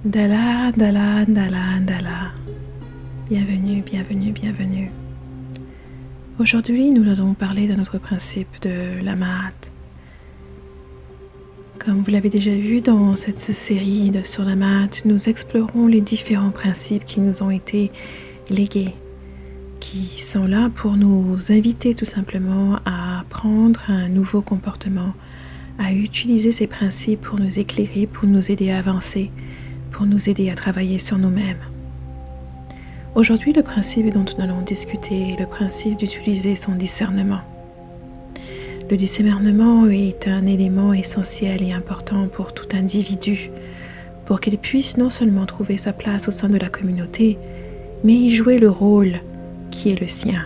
Dala, Dala, Dala, Dala. Bienvenue, bienvenue, bienvenue. Aujourd'hui, nous allons parler d'un autre principe de la Mahat. Comme vous l'avez déjà vu dans cette série sur la Mahat, nous explorons les différents principes qui nous ont été légués, qui sont là pour nous inviter tout simplement à prendre un nouveau comportement, à utiliser ces principes pour nous éclairer, pour nous aider à avancer, pour nous aider à travailler sur nous-mêmes. Aujourd'hui, le principe dont nous allons discuter est le principe d'utiliser son discernement. Le discernement est un élément essentiel et important pour tout individu, pour qu'il puisse non seulement trouver sa place au sein de la communauté, mais y jouer le rôle qui est le sien.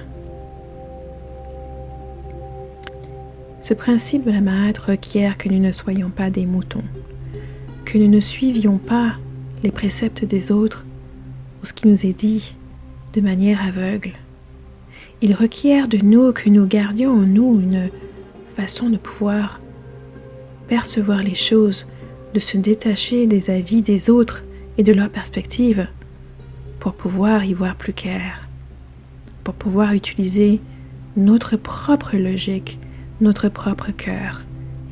Ce principe de la Mahat requiert que nous ne soyons pas des moutons, que nous ne suivions pas les préceptes des autres ou ce qui nous est dit de manière aveugle. Il requiert de nous que nous gardions en nous une façon de pouvoir percevoir les choses, de se détacher des avis des autres et de leurs perspectives pour pouvoir y voir plus clair, pour pouvoir utiliser notre propre logique, notre propre cœur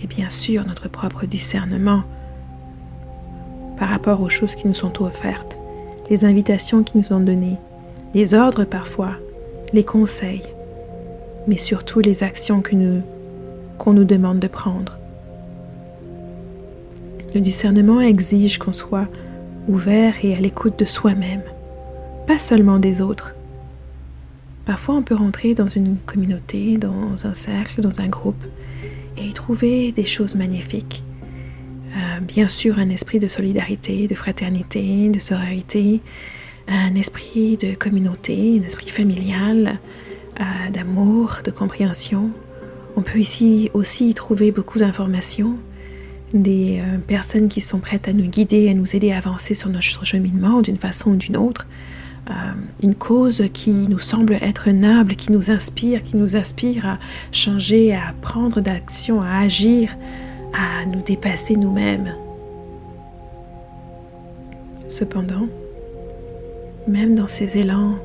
et bien sûr notre propre discernement par rapport aux choses qui nous sont offertes, les invitations qui nous sont données, les ordres parfois, les conseils, mais surtout les actions qu'on nous demande de prendre. Le discernement exige qu'on soit ouvert et à l'écoute de soi-même, pas seulement des autres. Parfois, on peut rentrer dans une communauté, dans un cercle, dans un groupe, et y trouver des choses magnifiques. Bien sûr, un esprit de solidarité, de fraternité, de sororité, un esprit de communauté, un esprit familial, d'amour, de compréhension. On peut ici aussi y trouver beaucoup d'informations, des personnes qui sont prêtes à nous guider, à nous aider à avancer sur notre cheminement d'une façon ou d'une autre. Une cause qui nous semble être noble, qui nous inspire à changer, à prendre d'action, à agir, à nous dépasser nous-mêmes. Cependant, même dans ces élans,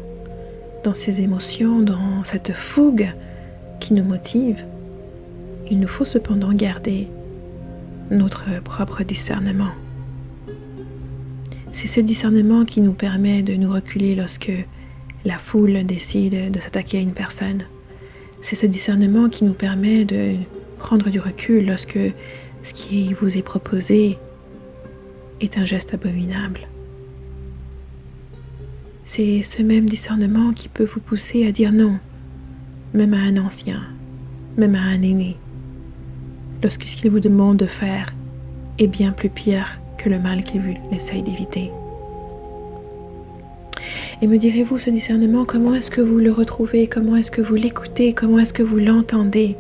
dans ces émotions, dans cette fougue qui nous motive, il nous faut cependant garder notre propre discernement. C'est ce discernement qui nous permet de nous reculer lorsque la foule décide de s'attaquer à une personne. C'est ce discernement qui nous permet de prendre du recul lorsque ce qui vous est proposé est un geste abominable. C'est ce même discernement qui peut vous pousser à dire non, même à un ancien, même à un aîné, lorsque ce qu'il vous demande de faire est bien plus pire que le mal qu'il essaye d'éviter. Et me direz-vous, ce discernement, comment est-ce que vous le retrouvez? Comment est-ce que vous l'écoutez? Comment est-ce que vous l'entendez?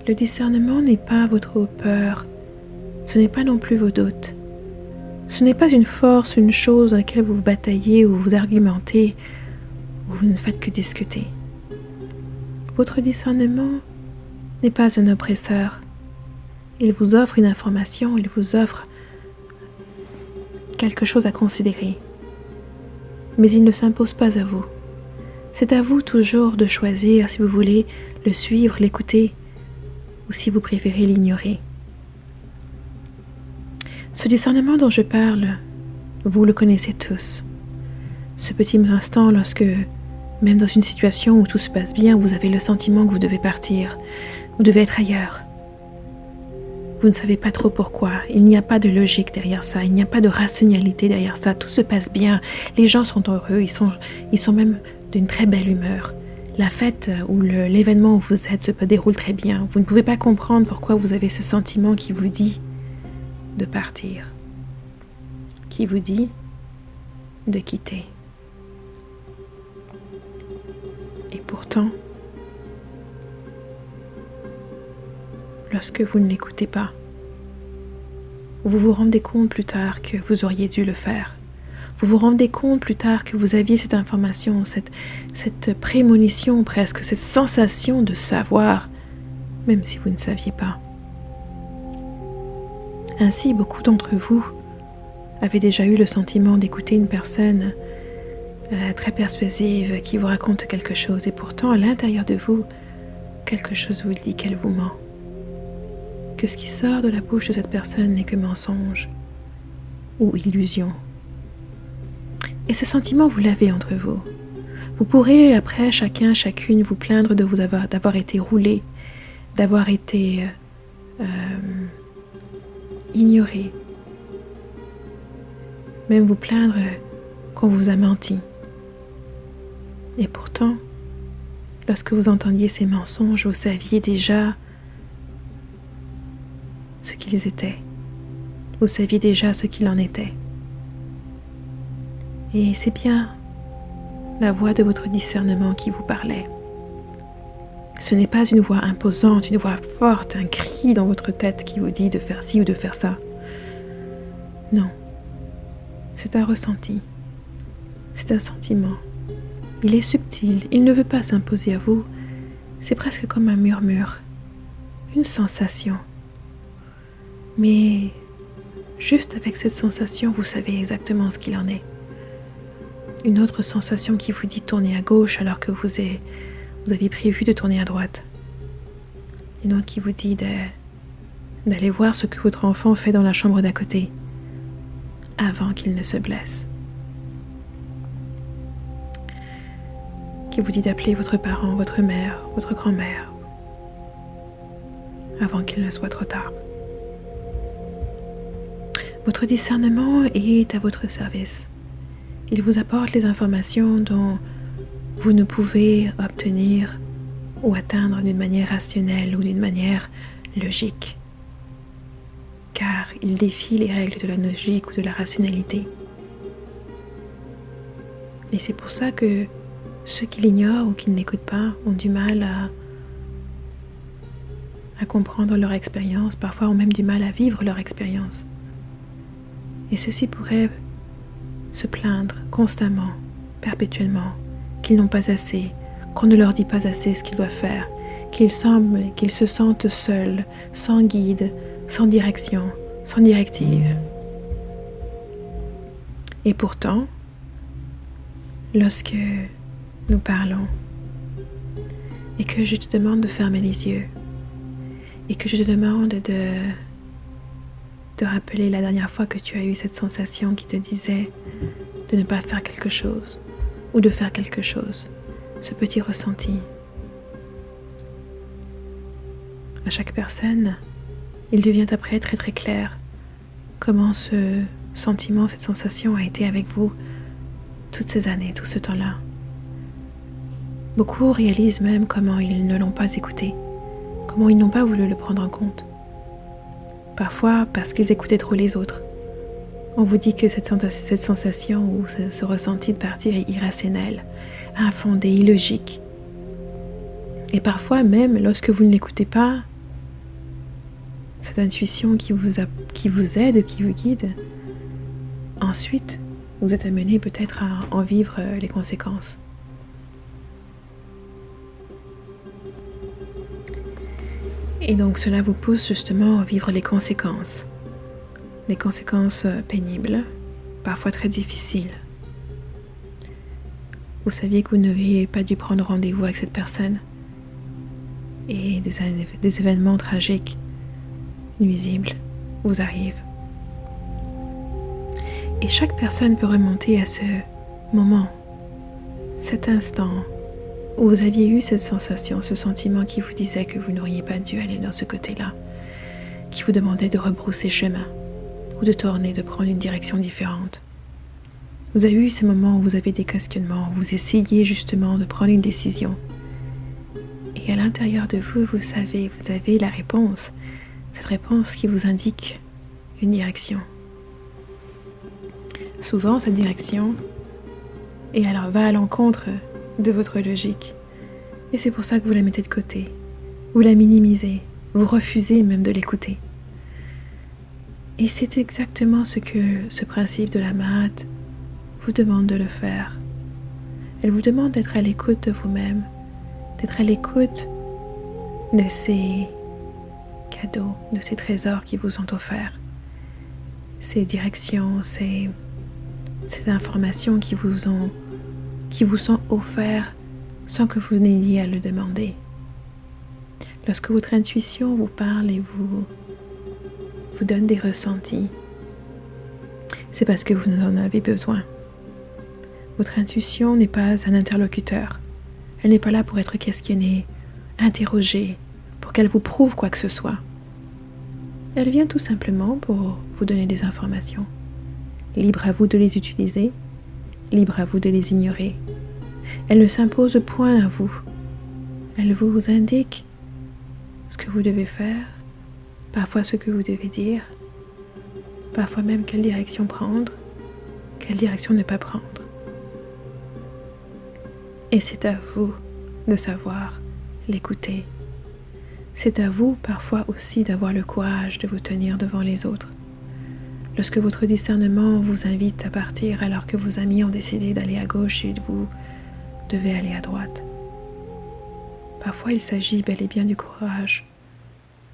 Le discernement n'est pas votre peur, ce n'est pas non plus vos doutes. Ce n'est pas une force, une chose dans laquelle vous bataillez ou vous argumentez, ou vous ne faites que discuter. Votre discernement n'est pas un oppresseur. Il vous offre une information, il vous offre quelque chose à considérer. Mais il ne s'impose pas à vous. C'est à vous toujours de choisir si vous voulez le suivre, l'écouter, ou si vous préférez l'ignorer. Ce discernement dont je parle, vous le connaissez tous. Ce petit instant lorsque, même dans une situation où tout se passe bien, vous avez le sentiment que vous devez partir, vous devez être ailleurs. Vous ne savez pas trop pourquoi, il n'y a pas de logique derrière ça, il n'y a pas de rationalité derrière ça, tout se passe bien, les gens sont heureux, ils sont même d'une très belle humeur. La fête ou l'événement où vous êtes se déroule très bien, vous ne pouvez pas comprendre pourquoi vous avez ce sentiment qui vous dit de partir, qui vous dit de quitter. Et pourtant, lorsque vous ne l'écoutez pas, vous vous rendez compte plus tard que vous auriez dû le faire. Vous vous rendez compte plus tard que vous aviez cette information, cette prémonition presque, cette sensation de savoir, même si vous ne saviez pas. Ainsi, beaucoup d'entre vous avez déjà eu le sentiment d'écouter une personne très persuasive qui vous raconte quelque chose et pourtant à l'intérieur de vous, quelque chose vous dit qu'elle vous ment, que ce qui sort de la bouche de cette personne n'est que mensonge ou illusion. Et ce sentiment, vous l'avez entre vous. Vous pourrez après, chacune, vous plaindre d'avoir été roulé, d'avoir été ignoré, même vous plaindre qu'on vous a menti. Et pourtant, lorsque vous entendiez ces mensonges, vous saviez déjà ce qu'ils étaient. Vous saviez déjà ce qu'il en était. Et c'est bien la voix de votre discernement qui vous parlait. Ce n'est pas une voix imposante, une voix forte, un cri dans votre tête qui vous dit de faire ci ou de faire ça. Non, c'est un ressenti, c'est un sentiment. Il est subtil, il ne veut pas s'imposer à vous, c'est presque comme un murmure, une sensation. Mais juste avec cette sensation, vous savez exactement ce qu'il en est. Une autre sensation qui vous dit de tourner à gauche alors que vous aviez prévu de tourner à droite. Une autre qui vous dit d'aller voir ce que votre enfant fait dans la chambre d'à côté avant qu'il ne se blesse. Qui vous dit d'appeler votre parent, votre mère, votre grand-mère avant qu'il ne soit trop tard. Votre discernement est à votre service. Il vous apporte les informations dont vous ne pouvez obtenir ou atteindre d'une manière rationnelle ou d'une manière logique, car il défie les règles de la logique ou de la rationalité. Et c'est pour ça que ceux qui l'ignorent ou qui ne l'écoutent pas ont du mal à comprendre leur expérience, parfois ont même du mal à vivre leur expérience. Et ceux-ci pourraient se plaindre constamment, perpétuellement, qu'ils n'ont pas assez, qu'on ne leur dit pas assez ce qu'ils doivent faire, qu'ils se sentent seuls, sans guide, sans direction, sans directive. Et pourtant, lorsque nous parlons et que je te demande de fermer les yeux et que je te demande de rappeler la dernière fois que tu as eu cette sensation qui te disait de ne pas faire quelque chose ou de faire quelque chose, ce petit ressenti. À chaque personne, il devient après très très clair comment ce sentiment, cette sensation a été avec vous toutes ces années, tout ce temps-là. Beaucoup réalisent même comment ils ne l'ont pas écouté, comment ils n'ont pas voulu le prendre en compte. Parfois parce qu'ils écoutaient trop les autres. On vous dit que cette sensation ou ce ressenti de partir est irrationnel, infondé, illogique. Et parfois même, lorsque vous ne l'écoutez pas, cette intuition qui vous aide, qui vous guide, ensuite, vous êtes amené peut-être à en vivre les conséquences. Et donc cela vous pousse justement à vivre les conséquences pénibles, parfois très difficiles. Vous saviez que vous n'auriez pas dû prendre rendez-vous avec cette personne et des événements tragiques, nuisibles, vous arrivent. Et chaque personne peut remonter à ce moment, cet instant où vous aviez eu cette sensation, ce sentiment qui vous disait que vous n'auriez pas dû aller dans ce côté-là, qui vous demandait de rebrousser chemin ou de tourner, de prendre une direction différente. Vous avez eu ces moments où vous avez des questionnements, où vous essayez justement de prendre une décision. Et à l'intérieur de vous, vous avez la réponse, cette réponse qui vous indique une direction. Souvent, cette direction va à l'encontre de votre logique. Et c'est pour ça que vous la mettez de côté, vous la minimisez, vous refusez même de l'écouter. Et c'est exactement ce que ce principe de la Mahat vous demande de le faire. Elle vous demande d'être à l'écoute de vous-même, d'être à l'écoute de ces cadeaux, de ces trésors qui vous sont offerts. ces directions, ces informations qui vous sont offertes sans que vous n'ayez à le demander. Lorsque votre intuition vous parle et vous donne des ressentis, c'est parce que vous en avez besoin. Votre intuition n'est pas un interlocuteur. Elle n'est pas là pour être questionnée, interrogée, pour qu'elle vous prouve quoi que ce soit. Elle vient tout simplement pour vous donner des informations. Libre à vous de les utiliser, libre à vous de les ignorer. Elle ne s'impose point à vous. Elle vous indique ce que vous devez faire, parfois ce que vous devez dire, parfois même quelle direction prendre, quelle direction ne pas prendre. Et c'est à vous de savoir l'écouter. C'est à vous parfois aussi d'avoir le courage de vous tenir devant les autres. Lorsque votre discernement vous invite à partir alors que vos amis ont décidé d'aller à gauche et vous devez aller à droite. Parfois il s'agit bel et bien du courage.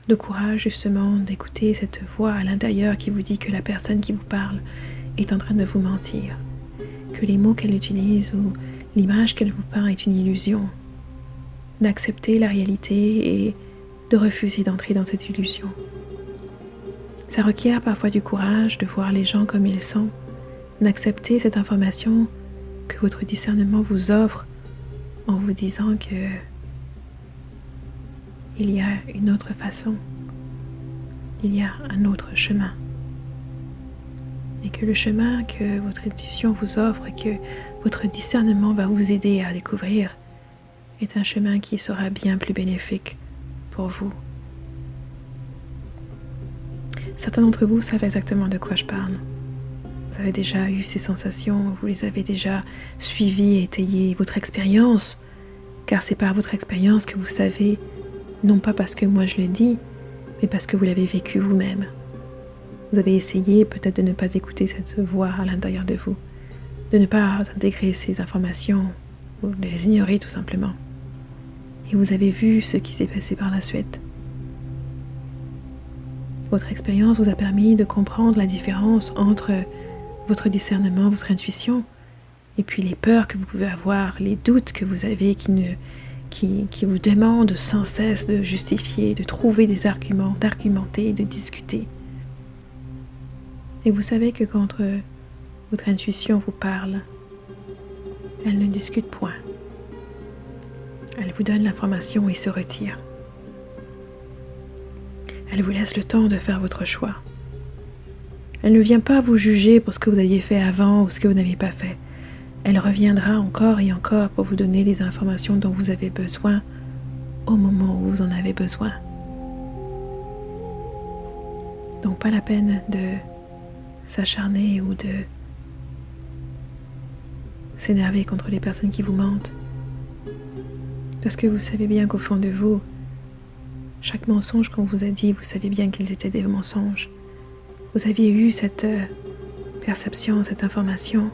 De courage justement d'écouter cette voix à l'intérieur qui vous dit que la personne qui vous parle est en train de vous mentir, que les mots qu'elle utilise ou l'image qu'elle vous peint est une illusion, d'accepter la réalité et de refuser d'entrer dans cette illusion. Ça requiert parfois du courage de voir les gens comme ils sont, d'accepter cette information que votre discernement vous offre en vous disant que il y a une autre façon, il y a un autre chemin. Et que le chemin que votre intuition vous offre, que votre discernement va vous aider à découvrir, est un chemin qui sera bien plus bénéfique pour vous. Certains d'entre vous savent exactement de quoi je parle. Vous avez déjà eu ces sensations, vous les avez déjà suivies et étayées. Votre expérience, car c'est par votre expérience que vous savez, non pas parce que moi je le dis, mais parce que vous l'avez vécu vous-même. Vous avez essayé peut-être de ne pas écouter cette voix à l'intérieur de vous, de ne pas intégrer ces informations, ou de les ignorer tout simplement. Et vous avez vu ce qui s'est passé par la suite. Votre expérience vous a permis de comprendre la différence entre votre discernement, votre intuition, et puis les peurs que vous pouvez avoir, les doutes que vous avez qui vous demandent sans cesse de justifier, de trouver des arguments, d'argumenter, de discuter. Et vous savez que quand votre intuition vous parle, elle ne discute point. Elle vous donne l'information et se retire. Elle vous laisse le temps de faire votre choix. Elle ne vient pas vous juger pour ce que vous aviez fait avant ou ce que vous n'aviez pas fait. Elle reviendra encore et encore pour vous donner les informations dont vous avez besoin au moment où vous en avez besoin. Donc pas la peine de s'acharner ou de s'énerver contre les personnes qui vous mentent. Parce que vous savez bien qu'au fond de vous, chaque mensonge qu'on vous a dit, vous savez bien qu'ils étaient des mensonges. Vous aviez eu cette perception, cette information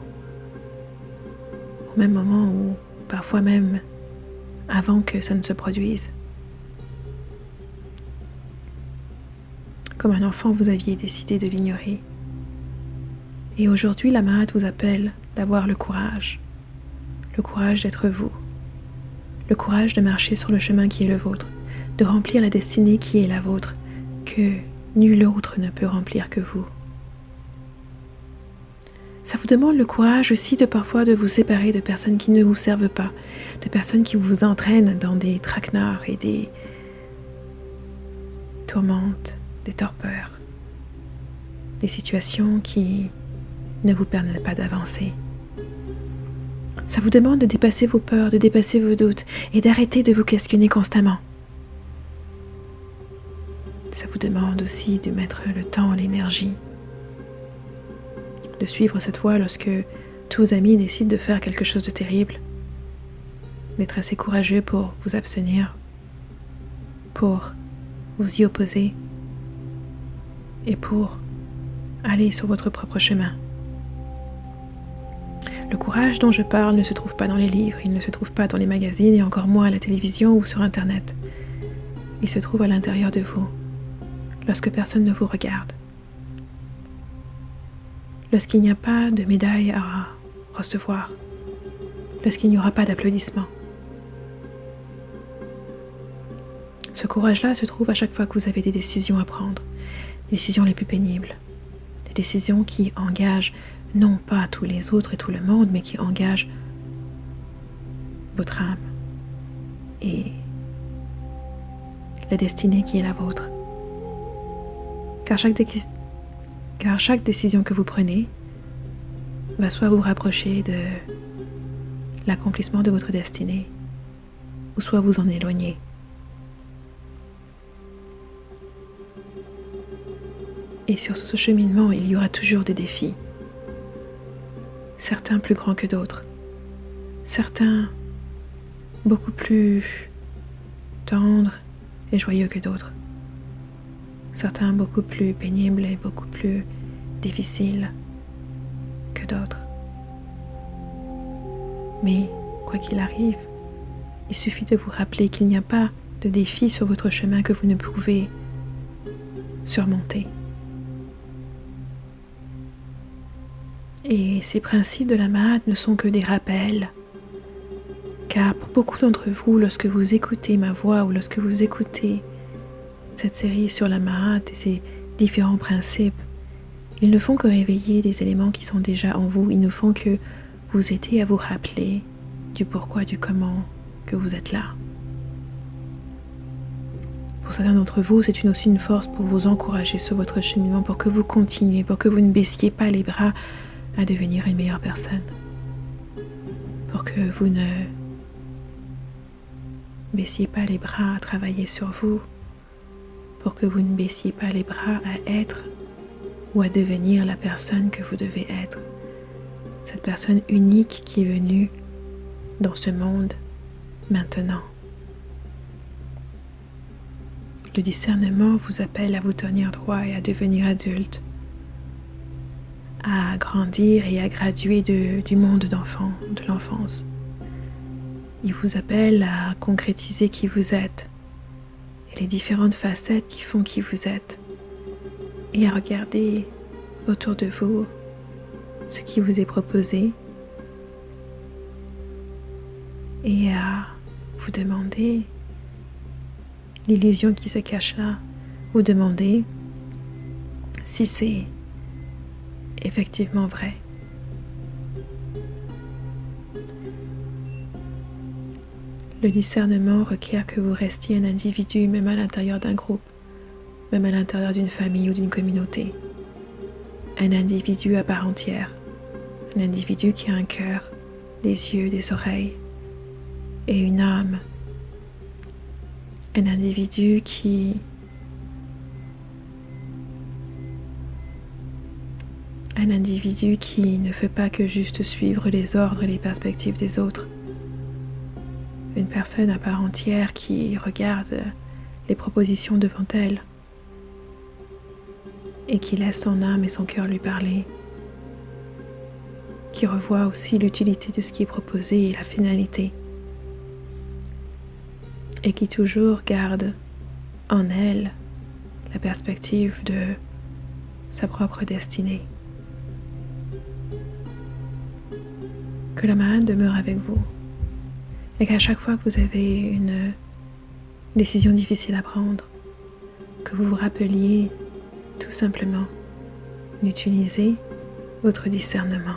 au même moment ou parfois même avant que ça ne se produise. Comme un enfant, vous aviez décidé de l'ignorer. Et aujourd'hui, la Mahat vous appelle d'avoir le courage d'être vous, le courage de marcher sur le chemin qui est le vôtre, de remplir la destinée qui est la vôtre, que nul autre ne peut remplir que vous. Ça vous demande le courage aussi de parfois de vous séparer de personnes qui ne vous servent pas, de personnes qui vous entraînent dans des traquenards et des tourmentes, des torpeurs, des situations qui ne vous permettent pas d'avancer. Ça vous demande de dépasser vos peurs, de dépasser vos doutes et d'arrêter de vous questionner constamment. Ça vous demande aussi de mettre le temps, l'énergie, de suivre cette voie lorsque tous vos amis décident de faire quelque chose de terrible, d'être assez courageux pour vous abstenir, pour vous y opposer et pour aller sur votre propre chemin. Le courage dont je parle ne se trouve pas dans les livres, il ne se trouve pas dans les magazines et encore moins à la télévision ou sur Internet. Il se trouve à l'intérieur de vous, lorsque personne ne vous regarde. lorsqu'il n'y a pas de médaille à recevoir, lorsqu'il n'y aura pas d'applaudissements. Ce courage-là se trouve à chaque fois que vous avez des décisions à prendre, les décisions les plus pénibles, des décisions qui engagent non pas tous les autres et tout le monde, mais qui engagent votre âme et la destinée qui est la vôtre. Car chaque décision que vous prenez va soit vous rapprocher de l'accomplissement de votre destinée, ou soit vous en éloigner. Et sur ce cheminement, il y aura toujours des défis, certains plus grands que d'autres, certains beaucoup plus tendres et joyeux que d'autres, certains beaucoup plus pénibles et beaucoup plus difficiles que d'autres. Mais quoi qu'il arrive, il suffit de vous rappeler qu'il n'y a pas de défi sur votre chemin que vous ne pouvez surmonter. Et ces principes de la Mahat ne sont que des rappels, car pour beaucoup d'entre vous, lorsque vous écoutez ma voix ou lorsque vous écoutez cette série sur la Mahat et ses différents principes, ils ne font que réveiller des éléments qui sont déjà en vous, ils ne font que vous aider à vous rappeler du pourquoi, du comment que vous êtes là. Pour certains d'entre vous, c'est aussi une force pour vous encourager sur votre cheminement, pour que vous continuiez, pour que vous ne baissiez pas les bras à devenir une meilleure personne, pour que vous ne baissiez pas les bras à travailler sur vous, pour que vous ne baissiez pas les bras à être ou à devenir la personne que vous devez être, cette personne unique qui est venue dans ce monde maintenant. Le discernement vous appelle à vous tenir droit et à devenir adulte, à grandir et à graduer du monde d'enfant, de l'enfance. Il vous appelle à concrétiser qui vous êtes et les différentes facettes qui font qui vous êtes, et à regarder autour de vous ce qui vous est proposé et à vous demander l'illusion qui se cache là, vous demander si c'est effectivement vrai. Le discernement requiert que vous restiez un individu, même à l'intérieur d'un groupe, même à l'intérieur d'une famille ou d'une communauté. Un individu à part entière, un individu qui a un cœur, des yeux, des oreilles et une âme. Un individu qui ne fait pas que juste suivre les ordres et les perspectives des autres. Une personne à part entière qui regarde les propositions devant elle et qui laisse son âme et son cœur lui parler, qui revoit aussi l'utilité de ce qui est proposé et la finalité, et qui toujours garde en elle la perspective de sa propre destinée. Que la Mahat demeure avec vous, et qu'à chaque fois que vous avez une décision difficile à prendre, que vous vous rappeliez tout simplement d'utiliser votre discernement.